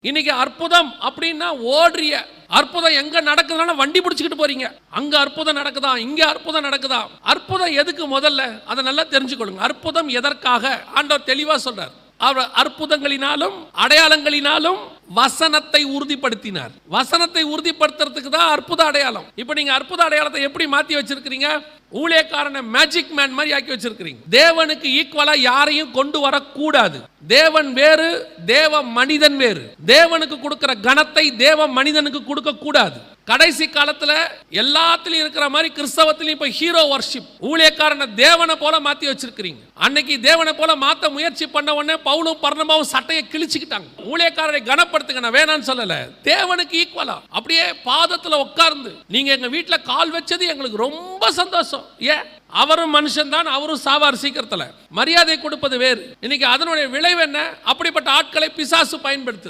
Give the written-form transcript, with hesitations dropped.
இன்னைக்கு அற்புதம் அப்படின்னா ஓடுறிய. அற்புதம் எங்க நடக்குதுன்னா வண்டி பிடிச்சிக்கிட்டு போறீங்க. அங்க அற்புதம் நடக்குதா, இங்க அற்புதம் நடக்குதா? அற்புதம் எதுக்கு முதல்ல அதை நல்லா தெரிஞ்சுக்கொள்ளுங்க. அற்புதம் எதற்காக ஆண்டவர் தெளிவா சொல்றார். அவர் அற்புதங்களினாலும் அடையாளங்களினாலும் வசனத்தை உறுதிப்படுத்தினார். வசனத்தை உறுதிப்படுத்துறதுக்கு தான் அற்புத அடையாளம். இப்ப நீங்க அற்புத அடையாளத்தை எப்படி மாத்தி வச்சிருக்கீங்க? ஊழியக்காரனை மேஜிக் மேன் மாதிரி ஆக்கி வச்சிருக்கீங்க. தேவனுக்கு ஈக்குவலா யாரையும் கொண்டு வரக்கூடாது. தேவன் வேறு, தேவ மனிதன் வேறு. தேவனுக்கு கொடுக்கிற கணத்தை தேவ மனிதனுக்கு கொடுக்க கூடாது. கடைசி காலத்துல எல்லாத்திலும் இருக்கிற மாதிரி கிறிஸ்தவத்திலும் இப்ப ஹீரோ வர்ஷிப். ஊழியக்காரனை தேவனை போல மாத்தி வச்சிருக்கீங்க. அன்னைக்கு தேவனை போல மாத்த முயற்சி பண்ண உடனே பவுலும் பர்னபாவும் சட்டையை கிழிச்சுக்கிட்டாங்க. ஊழியக்காரரை கனப்படுத்துங்க, நான் வேணான்னு சொல்லல. தேவனுக்கு ஈக்குவலா அப்படியே பாதத்துல உட்கார்ந்து நீங்க எங்க வீட்டுல கால் வச்சது எங்களுக்கு ரொம்ப சந்தோஷம். ஏன்? அவரும் மனுஷன் தான், அவரும் சாவார் சீக்கிரத்துல. மரியாதை கொடுப்பது வேறு. இன்னைக்கு அதனுடைய விளைவு என்ன? அப்படிப்பட்ட ஆட்களை பிசாசு பயன்படுத்து.